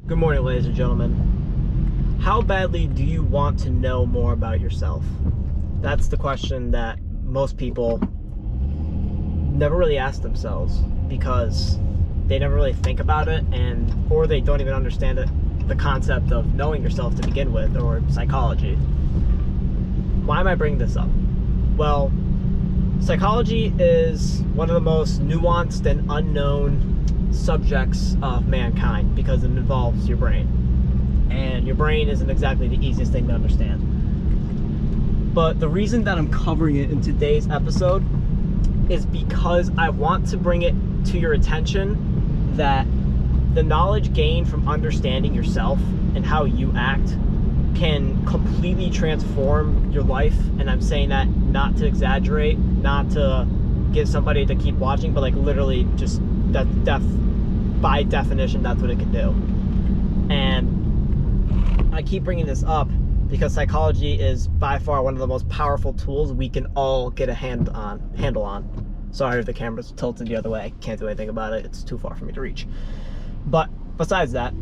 Good morning, ladies and gentlemen. How badly do you want to know more about yourself? That's the question that most people never really ask themselves because they never really think about it, or they don't even understand the concept of knowing yourself to begin with, or psychology. Why am I bringing this up? Well, psychology is one of the most nuanced and unknown subjects of mankind because it involves your brain. And your brain isn't exactly the easiest thing to understand. But the reason that I'm covering it in today's episode is because I want to bring it to your attention that the knowledge gained from understanding yourself and how you act can completely transform your life. And I'm saying that not to exaggerate, not to get somebody to keep watching, but like literally just by definition, that's what it can do. And I keep bringing this up because psychology is by far one of the most powerful tools we can all get a handle on. Sorry if the camera's tilted the other way. I can't do anything about it. It's too far for me to reach. But besides that,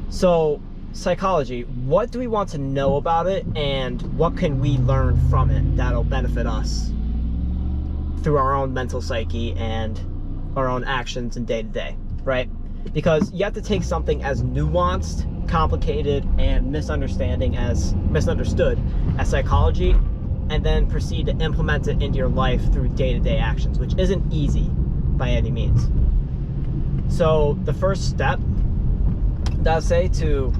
so psychology, what do we want to know about it, and what can we learn from it that'll benefit us through our own mental psyche and our own actions in day-to-day, right? Because you have to take something as nuanced, complicated, and misunderstood as psychology, and then proceed to implement it into your life through day-to-day actions, which isn't easy by any means. So the first step that I say to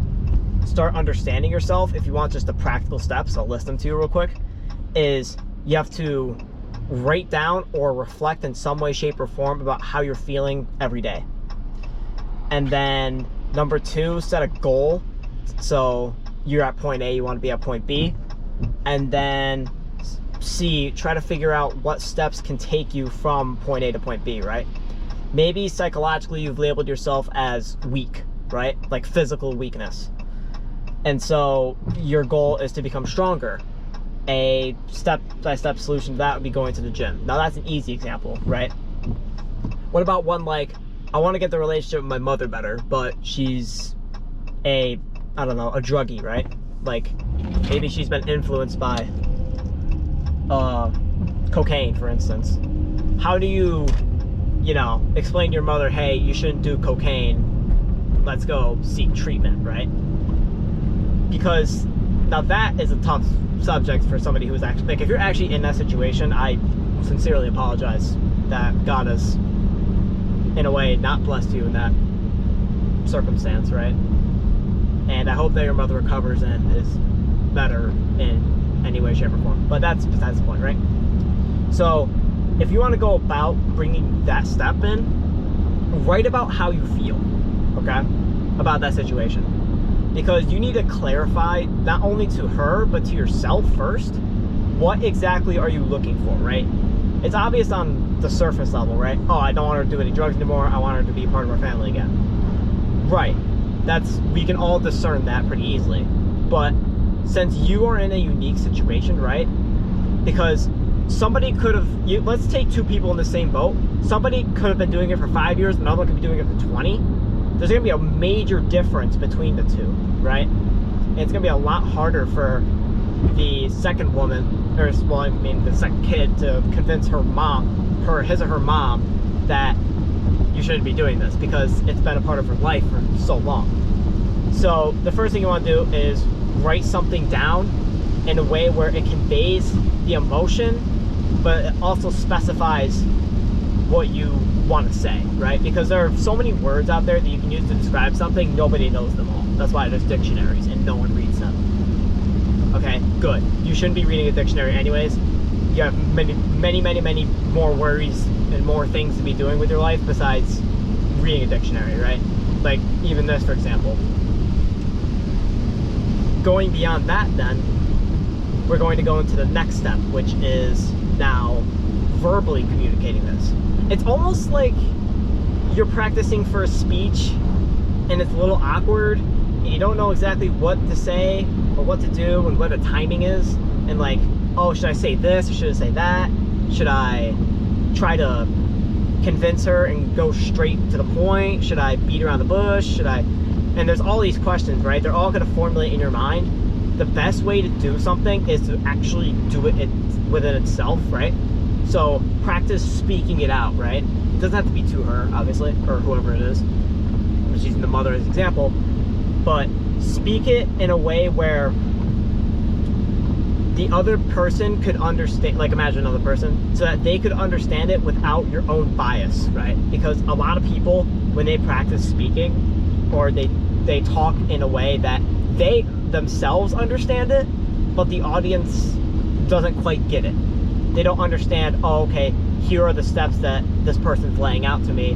start understanding yourself, if you want just the practical steps, I'll list them to you real quick, is you have to write down or reflect in some way, shape, or form about how you're feeling every day. And then number 2, set a goal. So you're at point A, you want to be at point B. And then C, try to figure out what steps can take you from point A to point B, right? Maybe psychologically you've labeled yourself as weak, right? Like physical weakness. And so your goal is to become stronger. A step-by-step solution to that would be going to the gym. Now that's an easy example, right? What about one like, I want to get the relationship with my mother better, but she's a druggie, right? Like maybe she's been influenced by cocaine, for instance. How do you explain to your mother, hey, you shouldn't do cocaine, let's go seek treatment, right? Because now that is a tough subject for somebody who's actually, like, if you're actually in that situation, I sincerely apologize that God has, in a way, not blessed you in that circumstance, right? And I hope that your mother recovers and is better in any way, shape, or form. But that's besides the point, right? So if you want to go about bringing that step in, write about how you feel, okay, about that situation. Because you need to clarify, not only to her, but to yourself first, what exactly are you looking for, right? It's obvious on the surface level, right? Oh, I don't want her to do any drugs anymore. I want her to be a part of our family again. Right. We can all discern that pretty easily. But since you are in a unique situation, right? Because somebody could have, let's take 2 people in the same boat. Somebody could have been doing it for 5 years, another one could be doing it for 20. There's going to be a major difference between the two, right? And it's going to be a lot harder for the second woman, the second kid, to convince her his or her mom that you shouldn't be doing this because it's been a part of her life for so long. So the first thing you want to do is write something down in a way where it conveys the emotion, but it also specifies what you want to say, right? Because there are so many words out there that you can use to describe something, nobody knows them all. That's why there's dictionaries and no one reads them. Okay, good. You shouldn't be reading a dictionary anyways. You have many more worries and more things to be doing with your life besides reading a dictionary, right? Like even this, for example. Going beyond that, then, we're going to go into the next step, which is now verbally communicating this. It's almost like you're practicing for a speech and it's a little awkward and you don't know exactly what to say or what to do and what the timing is, and like, oh, should I say this or should I say that? Should I try to convince her and go straight to the point? Should I beat around the bush? Should I and there's all these questions, right? They're all going to formulate in your mind. The best way to do something is to actually do it within itself, right? So practice speaking it out, right? It doesn't have to be to her, obviously, or whoever it is. I'm just using the mother as an example. But speak it in a way where the other person could understand, like imagine another person, so that they could understand it without your own bias, right? Because a lot of people, when they practice speaking, or they talk in a way that they themselves understand it, but the audience doesn't quite get it. They don't understand, oh, okay, here are the steps that this person's laying out to me,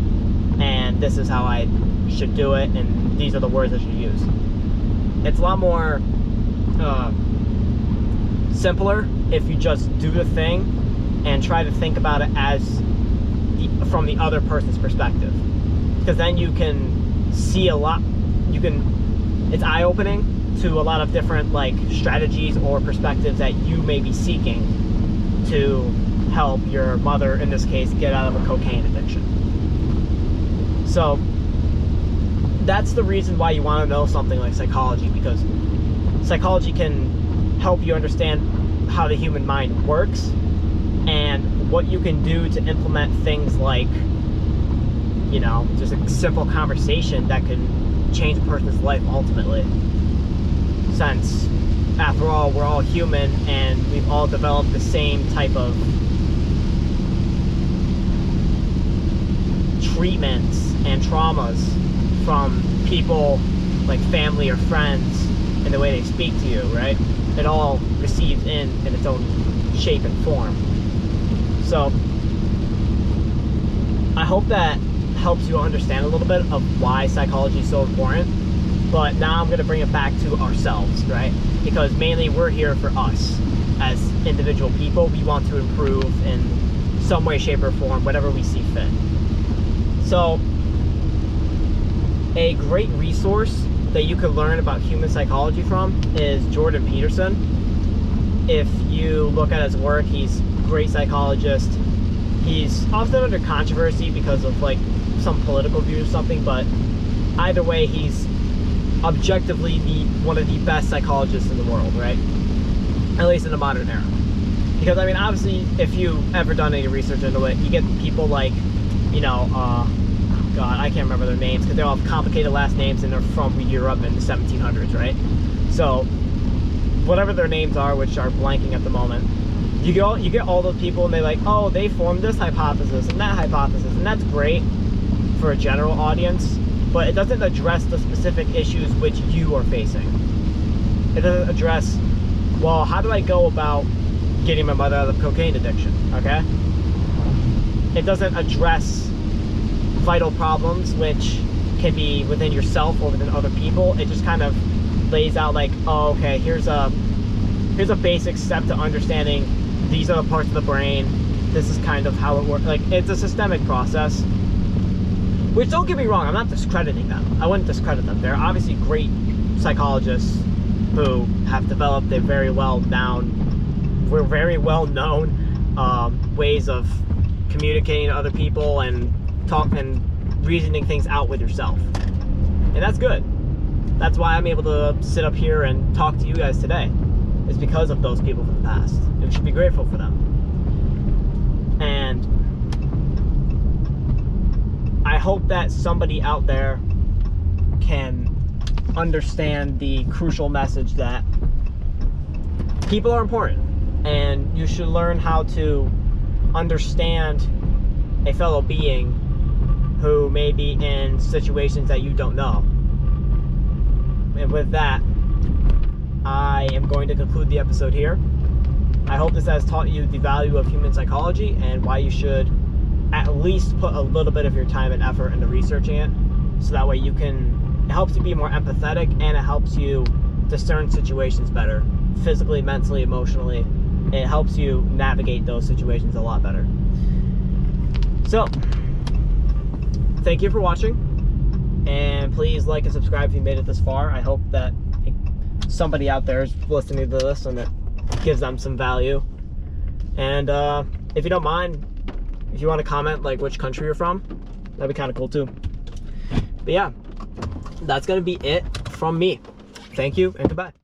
and this is how I should do it, and these are the words I should use. It's a lot more simpler if you just do the thing and try to think about it as from the other person's perspective, because then you can see a lot. It's eye-opening to a lot of different like strategies or perspectives that you may be seeking to help your mother, in this case, get out of a cocaine addiction. So that's the reason why you want to know something like psychology, because psychology can help you understand how the human mind works and what you can do to implement things like, you know, just a simple conversation that can change a person's life ultimately. Since, after all, we're all human and we've all developed the same type of treatments and traumas from people like family or friends and the way they speak to you, right? It all receives in its own shape and form. So I hope that helps you understand a little bit of why psychology is so important. But now I'm going to bring it back to ourselves, right? Because mainly we're here for us as individual people. We want to improve in some way, shape, or form, whatever we see fit. So a great resource that you can learn about human psychology from is Jordan Peterson. If you look at his work, he's a great psychologist. He's often under controversy because of like some political views or something, but either way, he's objectively one of the best psychologists in the world, right? At least in the modern era. Because I mean, obviously, if you've ever done any research into it, you get people like, you know, God, I can't remember their names because they all have complicated last names and they're from Europe in the 1700s, right? So whatever their names are, which are blanking at the moment, you get all those people and they like, oh, they formed this hypothesis and that hypothesis, and that's great for a general audience, but it doesn't address the specific issues which you are facing. It doesn't address, well, how do I go about getting my mother out of cocaine addiction, okay? It doesn't address vital problems which can be within yourself or within other people. It just kind of lays out like, oh, okay, here's a basic step to understanding these are the parts of the brain, this is kind of how it works. Like, it's a systemic process, which, don't get me wrong, I'm not discrediting them. I wouldn't discredit them. They're obviously great psychologists who have developed a very well known ways of communicating to other people and reasoning things out with yourself. And that's good. That's why I'm able to sit up here and talk to you guys today. It's because of those people from the past. And we should be grateful for them. And I hope that somebody out there can understand the crucial message that people are important, and you should learn how to understand a fellow being who may be in situations that you don't know. And with that, I am going to conclude the episode here. I hope this has taught you the value of human psychology and why you should at least put a little bit of your time and effort into researching it, so that way it helps you be more empathetic, and it helps you discern situations better, physically, mentally, emotionally. It helps you navigate those situations a lot better. So, thank you for watching, and please like and subscribe if you made it this far. I hope that somebody out there is listening to this and it gives them some value. And if you don't mind, if you want to comment like which country you're from, that'd be kind of cool too. But yeah, that's gonna be it from me. Thank you and goodbye.